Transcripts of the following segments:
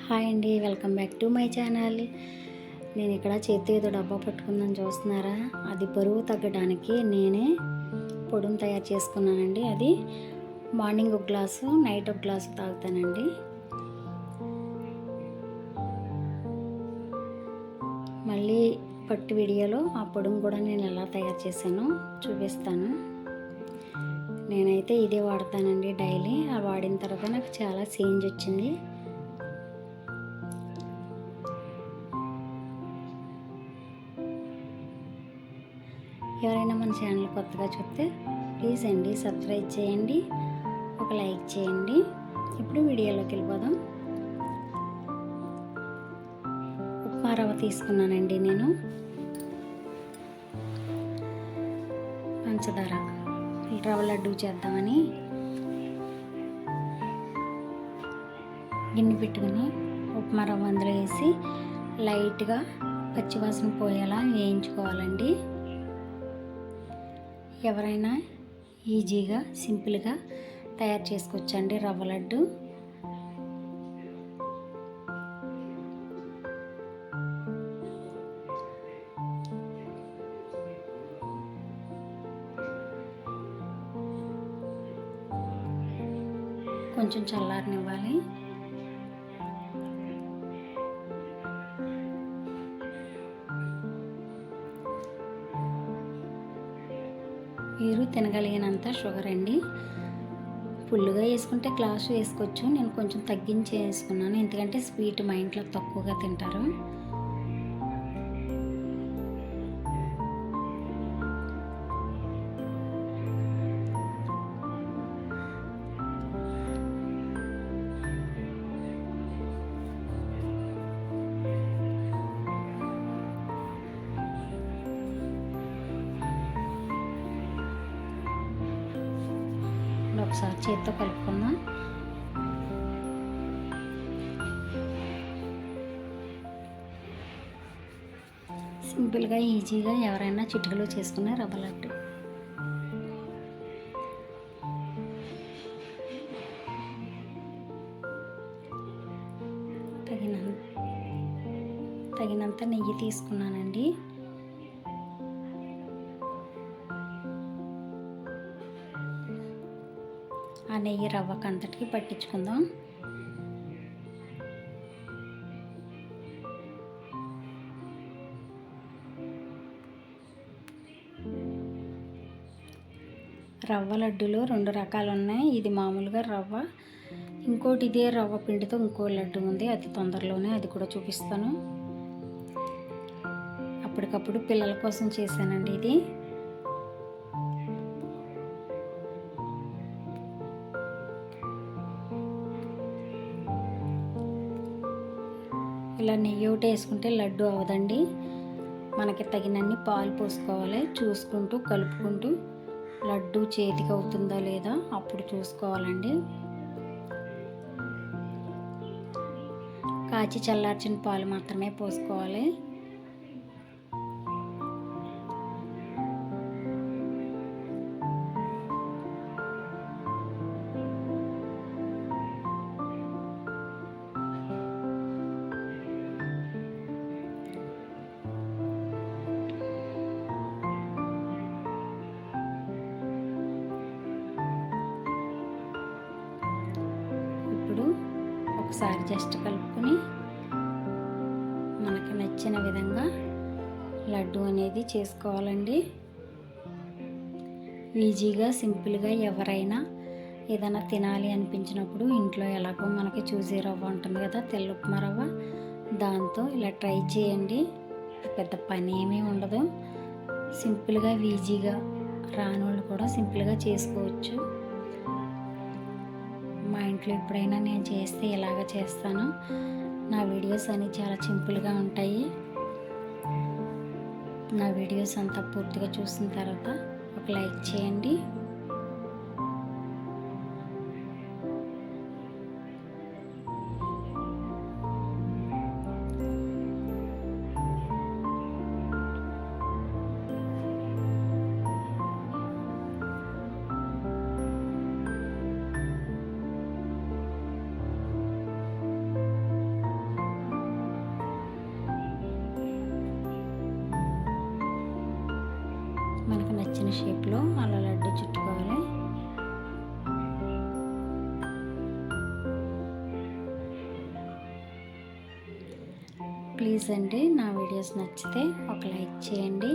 Hi అండి, welcome back to my channel. నేను ఇక్కడ చేతి ఏదో డబ్బా పట్టుకుందని చూస్తున్నారా, అది బరువు తగ్గడానికి నేనే పొడిని తయారు చేసుకున్నానండి. అది మార్నింగ్ ఒక గ్లాసు, నైట్ ఒక గ్లాసు తాగుతానండి. మళ్ళీ పట్టు వీడియోలో ఆ పొడిని కూడా నేను ఎలా తయారు చేశానో చూపిస్తాను. నేనైతే ఇదే వాడతానండి డైలీ. ఆ వాడిన తర్వాత నాకు చాలా చేంజ్ వచ్చింది. ఎవరైనా మన ఛానల్ కొత్తగా చూస్తే ప్లీజ్ అండి సబ్స్క్రైబ్ చేయండి, ఒక లైక్ చేయండి. ఇప్పుడు వీడియోలోకి వెళ్ళిపోదాం. ఉప్మా రవ్వ తీసుకున్నానండి నేను, పంచదార, రవ్వ లడ్డు చేద్దామని గిన్నె పెట్టుకుని ఉప్మా రవ్వ అందులో వేసి లైట్గా పచ్చివాసన పోయేలా వేయించుకోవాలండి. ఎవరైనా ఈజీగా సింపుల్గా తయారు చేసుకోవచ్చండి రవ్వ లడ్డు. కొంచెం చల్లారనివ్వాలి. మీరు తినగలిగినంత షుగర్ అండి. ఫుల్గా వేసుకుంటే గ్లాసు వేసుకోవచ్చు. నేను కొంచెం తగ్గించి వేసుకున్నాను, ఎందుకంటే స్వీట్ మా ఇంట్లో తక్కువగా తింటారు. ఒకసారి చేతితో కలుపుకుందాం. సింపుల్గా ఈజీగా ఎవరైనా చిటికలో చేసుకునే రవ్వ లడ్డు. తగినంత నెయ్యి తీసుకున్నానండి. ఆ నెయ్యి రవ్వకు అంతటికి పట్టించుకుందాం. రవ్వ లడ్డులో 2 రకాలు ఉన్నాయి. ఇది మామూలుగా రవ్వ, ఇంకోటి ఇదే రవ్వ పిండితో ఇంకో లడ్డు ఉంది. అది తొందరలోనే అది కూడా చూపిస్తాను. అప్పటికప్పుడు పిల్లల కోసం చేశానండి ఇది. ఇలా నెయ్యి ఒకటి వేసుకుంటే లడ్డు అవ్వదండి. మనకి తగినన్ని పాలు పోసుకోవాలి. చూసుకుంటూ కలుపుకుంటూ లడ్డు చేతికి అవుతుందా లేదా అప్పుడు చూసుకోవాలండి. కాచి చల్లార్చిన పాలు మాత్రమే పోసుకోవాలి. ఒకసారి జస్ట్ కలుపుకొని మనకి నచ్చిన విధంగా లడ్డు అనేది చేసుకోవాలండి. ఈజీగా సింపుల్గా ఎవరైనా ఏదైనా తినాలి అనిపించినప్పుడు ఇంట్లో ఎలాగో మనకి చూసే రవ్వ ఉంటుంది కదా, తెల్ల ఉప్మా రవ్వ, దాంతో ఇలా ట్రై చేయండి. పెద్ద పని ఏమీ ఉండదు. సింపుల్గా ఈజీగా రానోళ్ళు కూడా సింపుల్గా చేసుకోవచ్చు. మా ఇంట్లో ఎప్పుడైనా నేను చేస్తే ఇలాగ చేస్తాను. నా వీడియోస్ అన్నీ చాలా సింపుల్గా ఉంటాయి. నా వీడియోస్ అంతా పూర్తిగా చూసిన తర్వాత ఒక లైక్ చేయండి. ప్లీజ్ అండి నా వీడియోస్ నచ్చితే ఒక లైక్ చేయండి.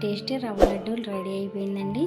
టేస్టీ రవ్వ లడ్డూలు రెడీ అయిపోయిందండి.